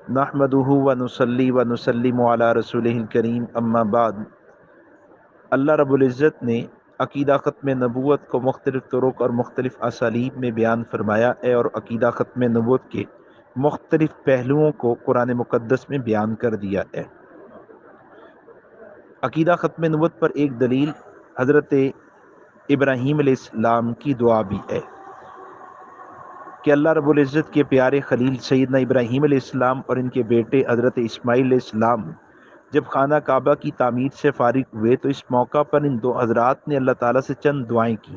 نحمدہ ونصلی ونسلم علی رسولہ الکریم اما بعد۔ اللہ رب العزت نے عقیدہ ختم نبوت کو مختلف طرق اور مختلف اسالیب میں بیان فرمایا ہے، اور عقیدہ ختم نبوت کے مختلف پہلوؤں کو قرآن مقدس میں بیان کر دیا ہے۔ عقیدہ ختم نبوت پر ایک دلیل حضرت ابراہیم علیہ السلام کی دعا بھی ہے کہ اللہ رب العزت کے پیارے خلیل سیدنا ابراہیم علیہ السلام اور ان کے بیٹے حضرت اسماعیل علیہ السلام جب خانہ کعبہ کی تعمیر سے فارغ ہوئے تو اس موقع پر ان دو حضرات نے اللہ تعالیٰ سے چند دعائیں کی،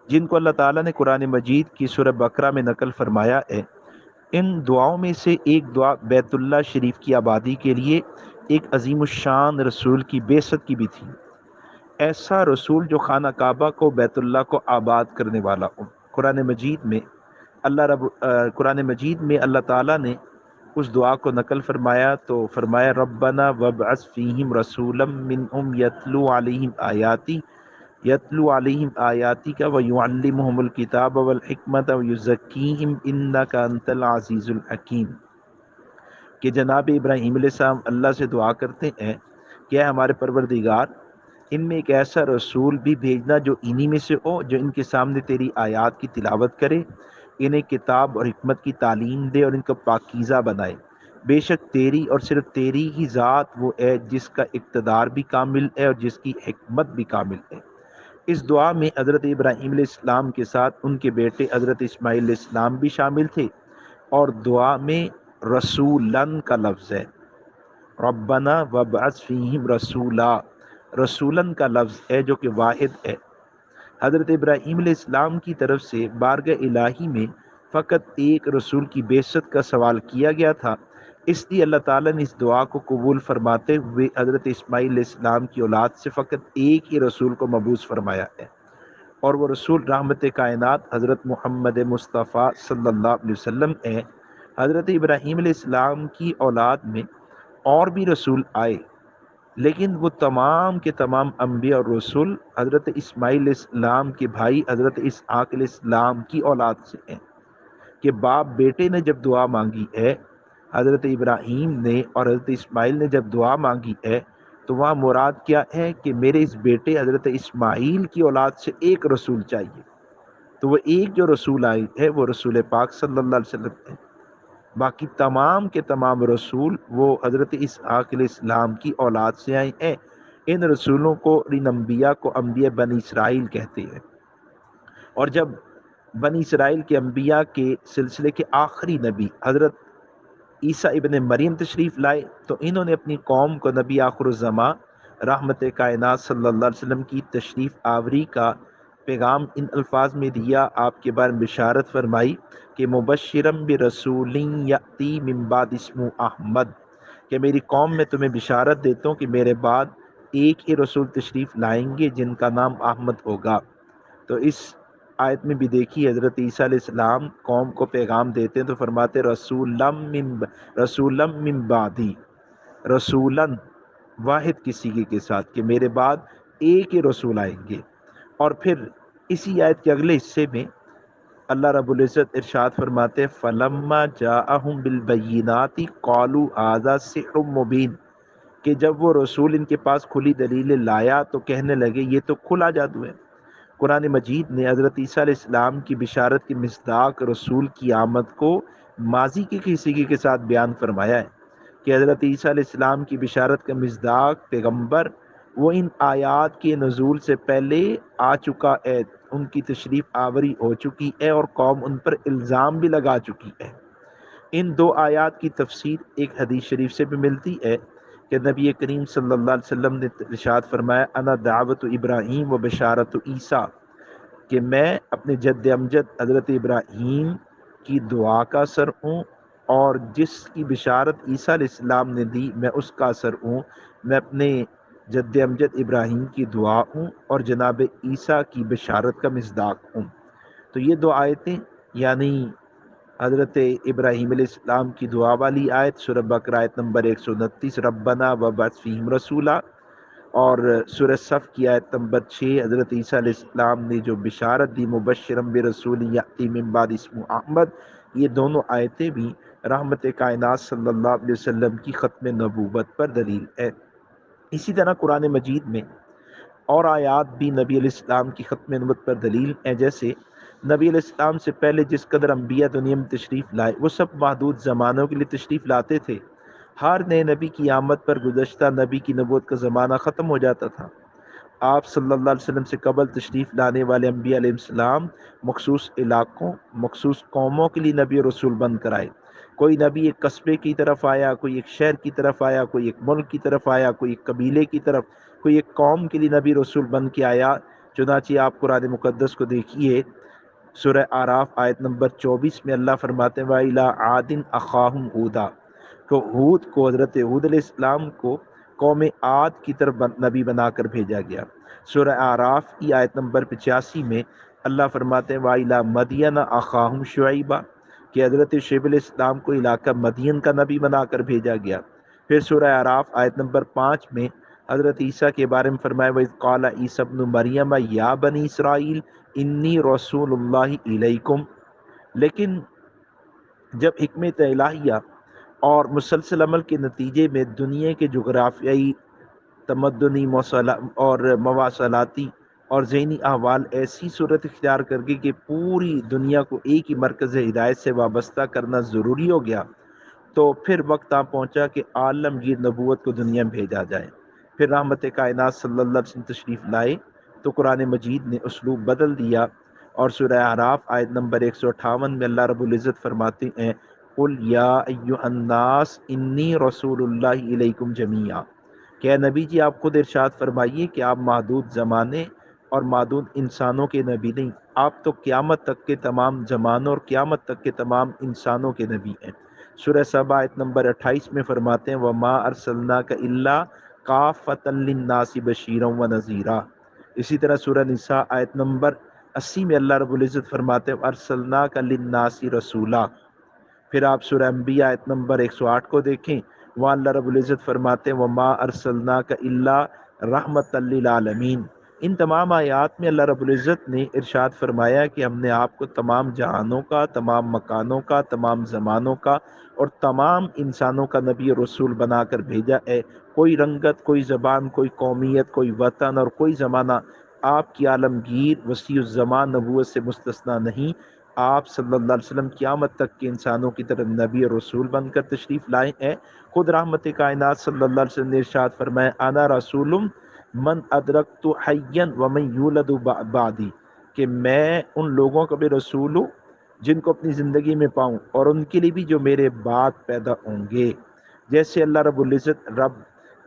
جن کو اللہ تعالیٰ نے قرآن مجید کی سورہ بقرہ میں نقل فرمایا ہے۔ ان دعاؤں میں سے ایک دعا بیت اللہ شریف کی آبادی کے لیے ایک عظیم الشان رسول کی بعثت کی بھی تھی، ایسا رسول جو خانہ کعبہ کو، بیت اللہ کو آباد کرنے والا ہو۔ قرآن مجید میں اللہ تعالیٰ نے اس دعا کو نقل فرمایا تو فرمایا ربنا وابعث فیہم رسولا منہم یتلو علیہم آیاتک ویعلمہم الکتاب والحکمت ویزکیہم انک انت العزیز الحکیم، کہ جناب ابراہیم علیہ السلام اللہ سے دعا کرتے ہیں کہ اے ہمارے پروردگار، ان میں ایک ایسا رسول بھی بھیجنا جو انہی میں سے ہو، جو ان کے سامنے تیری آیات کی تلاوت کرے، انہیں کتاب اور حکمت کی تعلیم دے اور ان کو پاکیزہ بنائے۔ بے شک تیری اور صرف تیری ہی ذات وہ ہے جس کا اقتدار بھی کامل ہے اور جس کی حکمت بھی کامل ہے۔ اس دعا میں حضرت ابراہیم علیہ السلام کے ساتھ ان کے بیٹے حضرت اسماعیل علیہ السلام بھی شامل تھے، اور دعا میں رسولن کا لفظ ہے، ربنا وابعث فیہم رسولا، رسولن کا لفظ ہے جو کہ واحد ہے۔ حضرت ابراہیم علیہ السلام کی طرف سے بارگاہ الہی میں فقط ایک رسول کی بعثت کا سوال کیا گیا تھا، اس لیے اللہ تعالیٰ نے اس دعا کو قبول فرماتے ہوئے حضرت اسماعیل علیہ السلام کی اولاد سے فقط ایک ہی رسول کو مبعوث فرمایا ہے، اور وہ رسول رحمت کائنات حضرت محمد مصطفیٰ صلی اللہ علیہ وسلم ہیں۔ حضرت ابراہیم علیہ السلام کی اولاد میں اور بھی رسول آئے، لیکن وہ تمام کے تمام انبیاء اور رسول حضرت اسماعیل علیہ السلام کے بھائی حضرت اسحاق علیہ السلام کی اولاد سے ہیں، کہ باپ بیٹے نے جب دعا مانگی ہے، حضرت ابراہیم نے اور حضرت اسماعیل نے جب دعا مانگی ہے، تو وہاں مراد کیا ہے کہ میرے اس بیٹے حضرت اسماعیل کی اولاد سے ایک رسول چاہیے، تو وہ ایک جو رسول آئی ہے وہ رسول پاک صلی اللہ علیہ وسلم ہے۔ باقی تمام کے تمام رسول وہ حضرت اسحاق علیہ السلام کی اولاد سے آئے ہیں۔ ان رسولوں کو، ان انبیاء کو انبیاء بنی اسرائیل کہتے ہیں، اور جب بنی اسرائیل کے انبیاء کے سلسلے کے آخری نبی حضرت عیسیٰ ابن مریم تشریف لائے تو انہوں نے اپنی قوم کو نبی آخر الزماں رحمت کائنات صلی اللہ علیہ وسلم کی تشریف آوری کا پیغام ان الفاظ میں دیا، آپ کے بارے میں بشارت فرمائی کہ مبشرم برسول یاتی من بعد اسمہ احمد، کہ میری قوم میں تمہیں بشارت دیتا ہوں کہ میرے بعد ایک ہی رسول تشریف لائیں گے جن کا نام احمد ہوگا۔ تو اس آیت میں بھی دیکھی حضرت عیسیٰ علیہ السلام قوم کو پیغام دیتے ہیں تو فرماتے رسولم من بعدی، رسولن واحد کسی کے ساتھ، کہ میرے بعد ایک ہی رسول آئیں گے۔ اور پھر اسی آیت کے اگلے حصے میں اللہ رب العزت ارشاد فرماتے فلما جاءہم بالبینات قالوا ھذا سحر مبین، کہ جب وہ رسول ان کے پاس کھلی دلیلیں لایا تو کہنے لگے یہ تو کھلا جادو ہے۔ قرآن مجید نے حضرت عیسیٰ علیہ السلام کی بشارت کی مصداق رسول کی آمد کو ماضی کی کسی کے ساتھ بیان فرمایا ہے، کہ حضرت عیسیٰ علیہ السلام کی بشارت کا مصداق پیغمبر وہ ان آیات کے نزول سے پہلے آ چکا ہے، ان کی تشریف آوری ہو چکی ہے اور قوم ان پر الزام بھی لگا چکی ہے۔ ان دو آیات کی تفسیر ایک حدیث شریف سے بھی ملتی ہے کہ نبی کریم صلی اللہ علیہ وسلم نے ارشاد فرمایا انا دعوت ابراہیم و بشارت عیسیٰ، کہ میں اپنے جد امجد حضرت ابراہیم کی دعا کا اثر ہوں، اور جس کی بشارت عیسیٰ علیہ السلام نے دی میں اس کا اثر ہوں۔ میں اپنے جد امجد ابراہیم کی دعا ہوں اور جناب عیسیٰ کی بشارت کا مصداق ہوں۔ تو یہ دو آیتیں، یعنی حضرت ابراہیم علیہ السلام کی دعا والی آیت سورہ بقرہ آیت نمبر 129 ربنا وبعث فیہم رسولا، اور سورہ صف کی آیت نمبر 6 حضرت عیسیٰ علیہ السلام نے جو بشارت دی مبشرم برسول یاتی من بعد اسمہ احمد، یہ دونوں آیتیں بھی رحمت کائنات صلی اللہ علیہ وسلم کی ختم نبوت پر دلیل ہے۔ اسی طرح قرآن مجید میں اور آیات بھی نبی علیہ السلام کی ختم نبوت پر دلیل ہیں، جیسے نبی علیہ السلام سے پہلے جس قدر انبیاء دنیا میں تشریف لائے وہ سب محدود زمانوں کے لیے تشریف لاتے تھے۔ ہر نئے نبی کی آمد پر گزشتہ نبی کی نبوت کا زمانہ ختم ہو جاتا تھا۔ آپ صلی اللہ علیہ وسلم سے قبل تشریف لانے والے انبیاء علیہ السلام مخصوص علاقوں، مخصوص قوموں کے لیے نبی اور رسول بن کر آئے۔ کوئی نبی ایک قصبے کی طرف آیا، کوئی ایک شہر کی طرف آیا، کوئی ایک ملک کی طرف آیا، کوئی ایک قبیلے کی طرف، کوئی ایک قوم کے لیے نبی رسول بن کے آیا۔ چنانچہ آپ قرآن مقدس کو دیکھیے، سورہ اعراف آیت نمبر 24 میں اللہ فرماتے ہیں وَإِلَىٰ عَادٍ أَخَاهُمْ هُودًا، تو ہود کو، حضرت ہود علیہ السلام کو قوم عاد کی طرف نبی بنا کر بھیجا گیا۔ سورہ اعراف کی آیت نمبر 85 میں اللہ فرماتے ہیں وَإِلَىٰ مَدْيَنَ أَخَاهُمْ شُعَيْبًا، کہ حضرت شعیب علیہ السلام کو علاقہ مدین کا نبی بنا کر بھیجا گیا۔ پھر سورہ اعراف آیت نمبر 5 میں حضرت عیسیٰ کے بارے میں فرمایا وَإِذْ قَالَ عِيسَى ابْنُ مَرْيَمَ يَا بَنِي إِسْرَائِيلَ إِنِّي رَسُولُ اللَّهِ إِلَيْكُمْ، لیکن جب حکمت الہیہ اور مسلسل عمل کے نتیجے میں دنیا کے جغرافیائی، تمدنی اور مواصلاتی اور ذہنی احوال ایسی صورت اختیار کر گئی کہ پوری دنیا کو ایک ہی مرکز ہدایت سے وابستہ کرنا ضروری ہو گیا، تو پھر وقت آ پہنچا کہ عالمگیر نبوت کو دنیا میں بھیجا جائے۔ پھر رحمت کائنات صلی اللہ علیہ وسلم تشریف لائے تو قرآن مجید نے اسلوب بدل دیا، اور سورہ اعراف آیت نمبر 158 میں اللہ رب العزت فرماتے ہیں قُلْ يَا أَيُّهَا النَّاسُ إِنِّي رَسُولُ اللَّهِ إِلَيْكُمْ جَمِيعًا، کہ اے نبی جی آپ خود ارشاد فرمائیے کہ آپ محدود زمانے اور محدود انسانوں کے نبی نہیں، آپ تو قیامت تک کے تمام زمانوں اور قیامت تک کے تمام انسانوں کے نبی ہیں۔ سورہ سبا آیت نمبر 28 میں فرماتے ہیں وَمَا أَرْسَلْنَاكَ إِلَّا كَافَّةً لِلنَّاسِ بَشِيرًا وَنَذِيرًا۔ اسی طرح سورہ نساء آیت نمبر 80 میں اللہ رب العزت فرماتے ہیں ارسلناک للناس رسولا۔ پھر آپ سورہ انبیاء آیت نمبر 108 کو دیکھیں، وہاں اللہ رب العزت فرماتے ہیں وما ارسلناک الا رحمت للعالمین۔ ان تمام آیات میں اللہ رب العزت نے ارشاد فرمایا کہ ہم نے آپ کو تمام جہانوں کا، تمام مکانوں کا، تمام زمانوں کا اور تمام انسانوں کا نبی اور رسول بنا کر بھیجا ہے۔ کوئی رنگت، کوئی زبان، کوئی قومیت، کوئی وطن اور کوئی زمانہ آپ کی عالمگیر وسیع الزمان نبوت سے مستثنا نہیں۔ آپ صلی اللہ علیہ وسلم قیامت تک کے انسانوں کی طرف نبی اور رسول بن کر تشریف لائے ہیں۔ خود رحمت کائنات صلی اللہ علیہ وسلم نے ارشاد فرمایا انا رسول من ادرکت حیا ومن یولد بعدی، کہ میں ان لوگوں کا بھی رسول ہوں جن کو اپنی زندگی میں پاؤں اور ان کے لیے بھی جو میرے بعد پیدا ہوں گے۔ جیسے اللہ رب العزت رب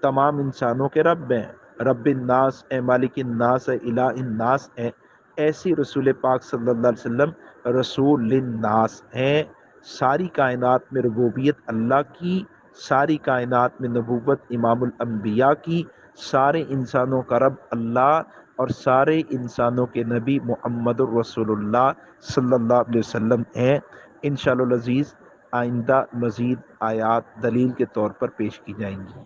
تمام انسانوں کے رب ہیں، رب الناس اے مالک الناس اے الہ الناس ہیں، ایسی رسول پاک صلی اللہ علیہ وسلم رسول للناس ہیں۔ ساری کائنات میں ربوبیت اللہ کی، ساری کائنات میں نبوت امام الانبیاء کی، سارے انسانوں کا رب اللہ اور سارے انسانوں کے نبی محمد الرسول اللہ صلی اللہ علیہ وسلم ہیں۔ انشاءاللہ العزیز آئندہ مزید آیات دلیل کے طور پر پیش کی جائیں گی۔